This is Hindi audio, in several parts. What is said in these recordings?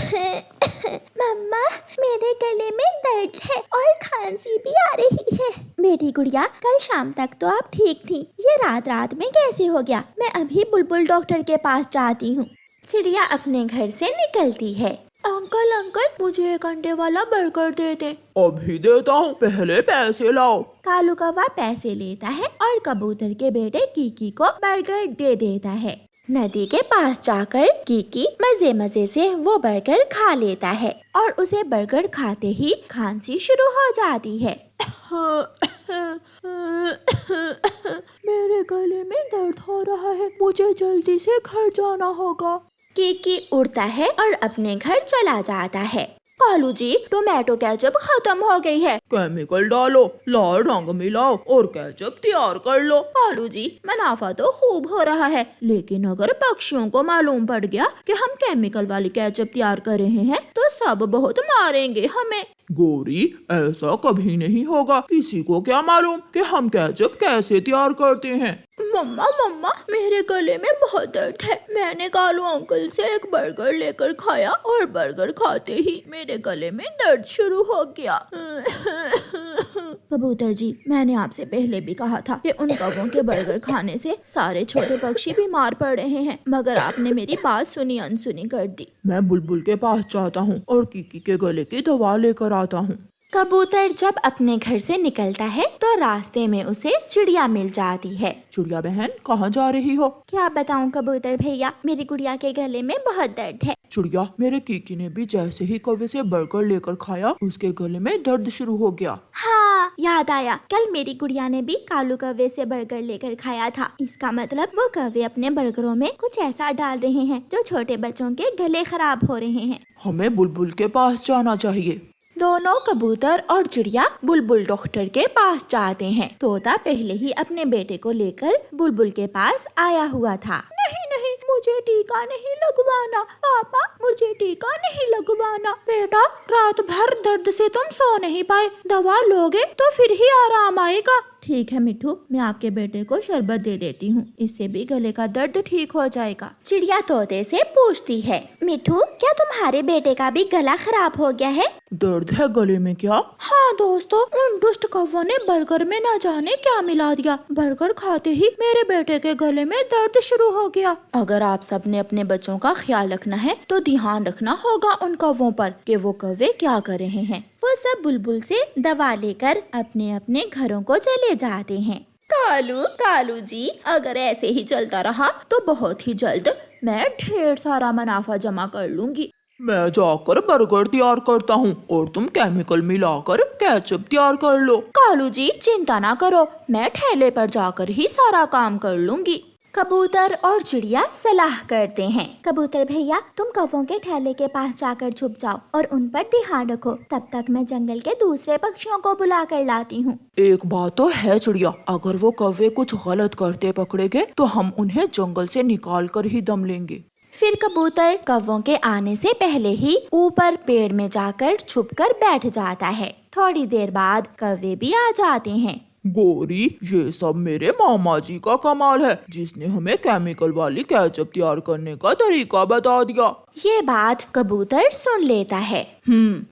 मम्मा, मेरे गले में दर्द है और खांसी भी आ रही है। बेटी गुड़िया, कल शाम तक तो आप ठीक थी, ये रात रात में कैसे हो गया? मैं अभी बुलबुल डॉक्टर के पास जाती हूँ। चिड़िया अपने घर से निकलती है। अंकल अंकल, मुझे एक अंडे वाला बर्गर दे दे। अभी देता हूँ, पहले पैसे लाओ। कालू कौवा पैसे लेता है और कबूतर के बेटे कीकी को बर्गर दे देता है। नदी के पास जाकर कीकी मजे मजे से वो बर्गर खा लेता है और उसे बर्गर खाते ही खांसी शुरू हो जाती है। मेरे गले में दर्द हो रहा है, मुझे जल्दी से घर जाना होगा। कीकी उड़ता है और अपने घर चला जाता है। कालू जी, टोमेटो केचप खत्म हो गई है। केमिकल डालो, लाल रंग मिलाओ और केचप तैयार कर लो। कालू जी, मुनाफा तो खूब हो रहा है, लेकिन अगर पक्षियों को मालूम पड़ गया कि हम केमिकल वाली केचप तैयार कर रहे हैं तो सब बहुत मारेंगे हमें। गोरी, ऐसा कभी नहीं होगा, किसी को क्या मालूम कि हम केचप कैसे तैयार करते हैं। मम्मा मम्मा, मेरे गले में बहुत दर्द है। मैंने कालू अंकल से एक बर्गर लेकर खाया और बर्गर खाते ही मेरे गले में दर्द शुरू हो गया। कबूतर जी, मैंने आपसे पहले भी कहा था कि उन कौवों के बर्गर खाने से सारे छोटे पक्षी बीमार पड़ रहे हैं, मगर आपने मेरी बात सुनी अनसुनी कर दी। मैं बुलबुल के पास जाता हूँ और कीकी के गले की दवा लेकर आता हूँ। कबूतर जब अपने घर से निकलता है तो रास्ते में उसे चिड़िया मिल जाती है। चिड़िया बहन, कहाँ जा रही हो? क्या बताऊं कबूतर भैया, मेरी गुड़िया के गले में बहुत दर्द है। चिड़िया, मेरे कीकी ने भी जैसे ही कौवे से बर्गर लेकर खाया, उसके गले में दर्द शुरू हो गया। हाँ, याद आया, कल मेरी गुड़िया ने भी कालू कौवे से बर्गर लेकर खाया था। इसका मतलब वो कौवे अपने बर्गरों में कुछ ऐसा डाल रहे हैं जो छोटे बच्चों के गले खराब हो रहे हैं। हमें बुलबुल के पास जाना चाहिए। दोनों कबूतर और चिड़िया बुलबुल डॉक्टर के पास जाते हैं। तोता पहले ही अपने बेटे को लेकर बुलबुल के पास आया हुआ था। नहीं नहीं, मुझे टीका नहीं लगवाना। पापा, मुझे टीका नहीं लगवाना। बेटा, रात भर दर्द से तुम सो नहीं पाए, दवा लोगे तो फिर ही आराम आएगा। ठीक है मिठू, मैं आपके बेटे को शरबत दे देती हूँ, इससे भी गले का दर्द ठीक हो जाएगा। चिड़िया तोते से पूछती है, मिठू, क्या तुम्हारे बेटे का भी गला खराब हो गया है? दर्द है गले में क्या? हाँ दोस्तों, उन दुष्ट कौवों ने बर्गर में न जाने क्या मिला दिया। बर्गर खाते ही मेरे बेटे के गले में दर्द शुरू हो गया। अगर आप सब ने अपने बच्चों का ख्याल रखना है तो ध्यान रखना होगा उन कौवों पर कि वो कौवे क्या कर रहे हैं। वो सब बुलबुल से दवा लेकर अपने अपने घरों को चले जाते हैं। कालू जी, अगर ऐसे ही चलता रहा तो बहुत ही जल्द मैं ढेर सारा मुनाफा जमा कर लूंगी। मैं जाकर बर्गर तैयार करता हूँ और तुम केमिकल मिलाकर केचप तैयार कर लो। कालू जी, चिंता ना करो, मैं ठेले पर जाकर ही सारा काम कर लूंगी। कबूतर और चिड़िया सलाह करते हैं। कबूतर भैया, तुम कौवों के ठेले के पास जाकर छुप जाओ और उन पर ध्यान रखो, तब तक मैं जंगल के दूसरे पक्षियों को बुला कर लाती हूँ। एक बात तो है चिड़िया, अगर वो कौवे कुछ गलत करते पकड़े गए तो हम उन्हें जंगल से निकाल कर ही दम लेंगे। फिर कबूतर कौवों के आने से पहले ही ऊपर पेड़ में जाकर छुपकर बैठ जाता है। थोड़ी देर बाद कौवे भी आ जाते हैं। गोरी, ये सब मेरे मामा जी का कमाल है, जिसने हमें केमिकल वाली केचप तैयार करने का तरीका बता दिया। ये बात कबूतर सुन लेता है।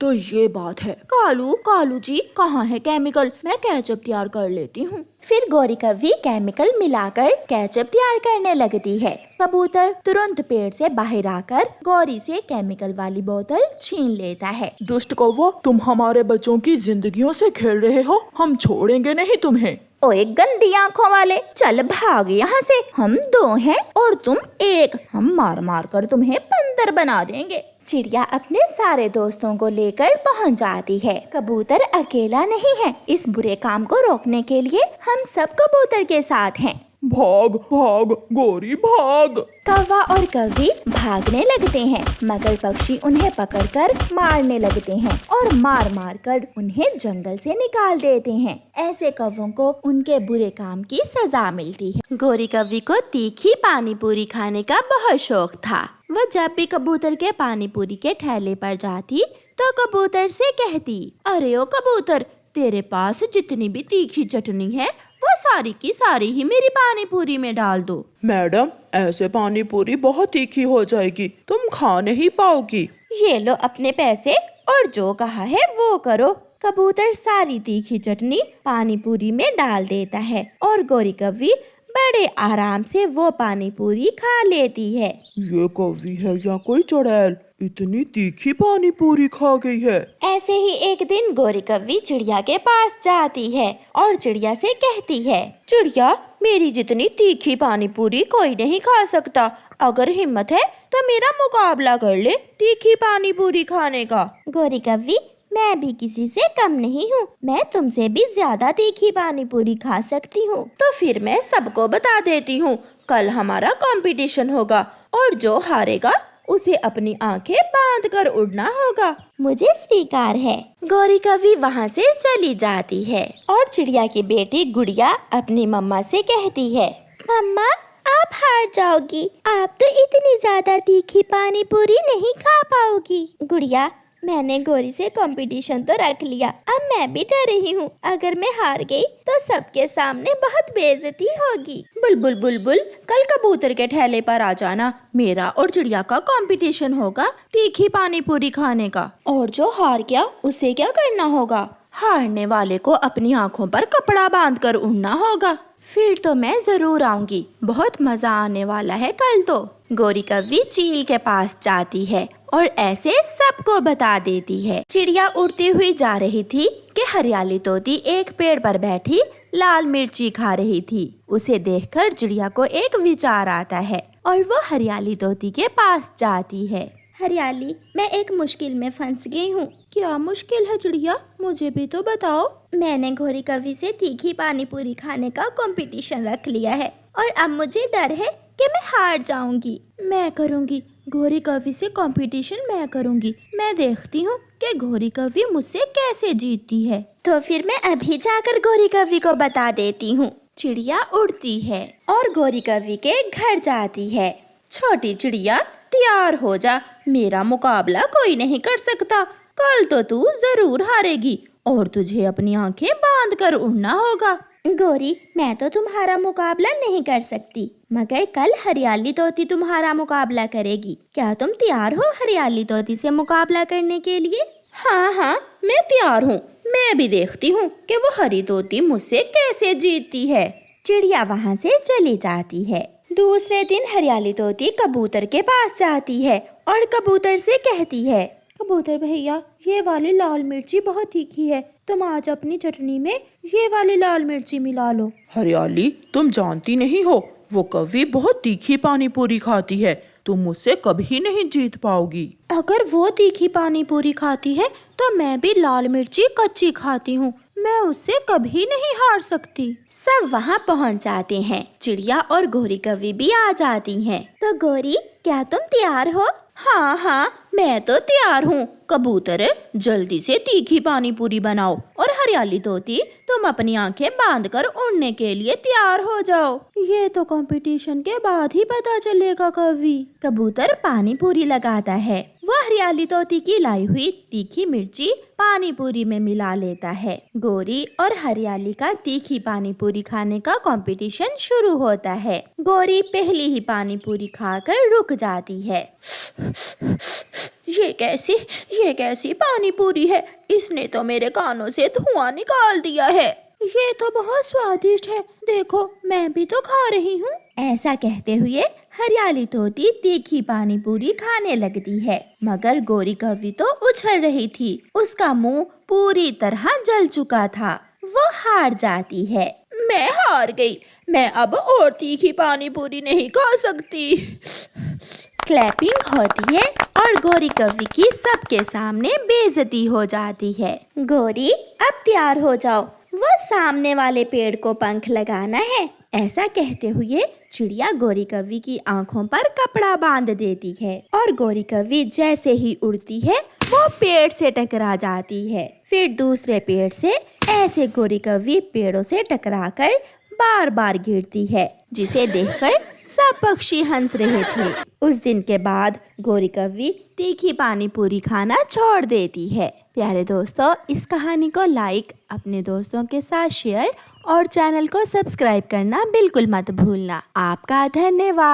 तो ये बात है। कालू जी, कहाँ है केमिकल? मैं केचप तैयार कर लेती हूँ। फिर गोरी कौवी केमिकल मिलाकर केचप तैयार करने लगती है। कबूतर तुरंत पेड़ से बाहर आकर गोरी से केमिकल वाली बोतल छीन लेता है। दुष्ट कौवा, तुम हमारे बच्चों की जिंदगियों से खेल रहे हो, हम छोड़ेंगे नहीं तुम्हें। ओए गंदी आंखों वाले, चल भाग यहाँ से। हम 2 हैं और तुम 1, हम मार मार कर तुम्हें बंदर बना देंगे। चिड़िया अपने सारे दोस्तों को लेकर पहुँच जाती है। कबूतर अकेला नहीं है, इस बुरे काम को रोकने के लिए हम सब कबूतर के साथ हैं। भाग भाग गोरी भाग। कौवा और कौवी भागने लगते हैं, मगर पक्षी उन्हें पकड़कर मारने लगते हैं और मार मार कर उन्हें जंगल से निकाल देते हैं। ऐसे कौवों को उनके बुरे काम की सजा मिलती है। गोरी कौवी को तीखी पानी पूरी खाने का बहुत शौक था। वह जब भी कबूतर के पानी पूरी के ठेले पर जाती तो कबूतर से कहती, अरे ओ कबूतर, तेरे पास जितनी भी तीखी चटनी है वो सारी की सारी ही मेरी पानी पूरी में डाल दो। मैडम, ऐसे पानी पूरी बहुत तीखी हो जाएगी, तुम खा नहीं पाओगी। ये लो अपने पैसे और जो कहा है वो करो। कबूतर सारी तीखी चटनी पानी पूरी में डाल देता है और गौरी कव्वी बड़े आराम से वो पानी पूरी खा लेती है। ये कौवी है या कोई चुड़ैल, इतनी तीखी पानी पूरी खा गई है। ऐसे ही एक दिन गौरी कव्वी चिड़िया के पास जाती है और चिड़िया से कहती है, चिड़िया मेरी जितनी तीखी पानी पूरी कोई नहीं खा सकता, अगर हिम्मत है तो मेरा मुकाबला कर ले तीखी पानी पूरी खाने का। गौरी कव्वी मैं भी किसी से कम नहीं हूँ, मैं तुमसे भी ज्यादा तीखी पानी पूरी खा सकती हूँ। तो फिर मैं सबको बता देती हूँ, कल हमारा कंपटीशन होगा और जो हारेगा उसे अपनी आंखें बांध कर उड़ना होगा। मुझे स्वीकार है। गौरी कव्वी वहाँ से चली जाती है और चिड़िया की बेटी गुड़िया अपनी मम्मा से कहती है, मम्मा आप हार जाओगी, आप तो इतनी ज्यादा तीखी पानी पूरी नहीं खा पाओगी। गुड़िया मैंने गौरी से कंपटीशन तो रख लिया, अब मैं भी डर रही हूँ, अगर मैं हार गई तो सबके सामने बहुत बेइज्जती होगी। बुलबुल बुलबुल कल कबूतर के ठेले पर आ जाना, मेरा और चिड़िया का कंपटीशन होगा तीखी पानी पूरी खाने का, और जो हार गया उसे क्या करना होगा? हारने वाले को अपनी आँखों पर कपड़ा बांध कर उड़ना होगा। फिर तो मैं जरूर आऊंगी, बहुत मजा आने वाला है कल तो। गौरी कव्वी चील के पास जाती है और ऐसे सबको बता देती है। चिड़िया उड़ती हुई जा रही थी कि हरियाली तोती एक पेड़ पर बैठी लाल मिर्ची खा रही थी। उसे देखकर चिड़िया को एक विचार आता है और वो हरियाली तोती के पास जाती है। हरियाली मैं एक मुश्किल में फंस गई हूँ। क्या मुश्किल है चिड़िया, मुझे भी तो बताओ। मैंने गौरी कव्वी से तीखी पानी पूरी खाने का कंपटीशन रख लिया है और अब मुझे डर है कि मैं हार जाऊंगी। मैं करूंगी गौरी कव्वी से कंपटीशन, मैं करूंगी। मैं देखती हूँ कि गौरी कव्वी मुझसे कैसे जीतती है। तो फिर मैं अभी जाकर गौरी कव्वी को बता देती हूँ। चिड़िया उड़ती है और गौरी कव्वी के घर जाती है। छोटी चिड़िया तैयार हो जा, मेरा मुकाबला कोई नहीं कर सकता, कल तो तू जरूर हारेगी और तुझे अपनी आंखें बांध कर उड़ना होगा। गौरी मैं तो तुम्हारा मुकाबला नहीं कर सकती, मगर कल हरियाली तोती तुम्हारा मुकाबला करेगी। क्या तुम तैयार हो हरियाली तोती से मुकाबला करने के लिए? हाँ हाँ मैं तैयार हूँ, मैं भी देखती हूँ कि वो हरी तोती मुझसे कैसे जीतती है। चिड़िया वहाँ से चली जाती है। दूसरे दिन हरियाली तोती कबूतर के पास जाती है और कबूतर से कहती है, कबूतर भैया ये वाली लाल मिर्ची बहुत तीखी है, तुम आज अपनी चटनी में ये वाली लाल मिर्ची मिला लो। हरियाली तुम जानती नहीं हो, वो कव्वी बहुत तीखी पानी पूरी खाती है, तुम मुझसे कभी नहीं जीत पाओगी। अगर वो तीखी पानी पूरी खाती है तो मैं भी लाल मिर्ची कच्ची खाती हूँ, मैं उससे कभी नहीं हार सकती। सब वहाँ पहुँच जाते हैं। चिड़िया और गौरी कव्वी भी आ जाती हैं। तो गौरी क्या तुम तैयार हो? हाँ हाँ मैं तो तैयार हूँ। कबूतर जल्दी से तीखी पानी पूरी बनाओ और हरियाली तोती तुम अपनी आंखें बांध कर उड़ने के लिए तैयार हो जाओ। ये तो कंपटीशन के बाद ही पता चलेगा कव्वी। कबूतर पानी पूरी लगाता है, वह हरियाली तोती की लाई हुई तीखी मिर्ची पानी पूरी में मिला लेता है। गौरी और हरियाली का तीखी पानी पूरी खाने का कंपटीशन शुरू होता है। गौरी पहली ही पानी पूरी खाकर रुक जाती है। ये कैसी पानी पूरी है, इसने तो मेरे कानों से धुआं निकाल दिया है। ये तो बहुत स्वादिष्ट है, देखो मैं भी तो खा रही हूँ। ऐसा कहते हुए हरियाली तोती तीखी पानी पूरी खाने लगती है, मगर गौरी कव्वी तो उछल रही थी, उसका मुंह पूरी तरह जल चुका था। वो हार जाती है। मैं हार गई, मैं अब और तीखी पानी पूरी नहीं खा सकती। क्लैपिंग होती है और गौरी कव्वी की सबके सामने बेइज्जती हो जाती है। गौरी अब तैयार हो जाओ, वो सामने वाले पेड़ को पंख लगाना है। ऐसा कहते हुए चिड़िया गौरी कव्वी की आंखों पर कपड़ा बांध देती है और गौरी कव्वी जैसे ही उड़ती है वो पेड़ से टकरा जाती है। फिर दूसरे पेड़ से ऐसे गौरी कव्वी पेड़ों से टकराकर बार बार गिरती है, जिसे देखकर सब पक्षी हंस रहे थे। उस दिन के बाद गौरी कव्वी तीखी पानी पूरी खाना छोड़ देती है। प्यारे दोस्तों, इस कहानी को लाइक, अपने दोस्तों के साथ शेयर और चैनल को सब्सक्राइब करना बिल्कुल मत भूलना। आपका धन्यवाद।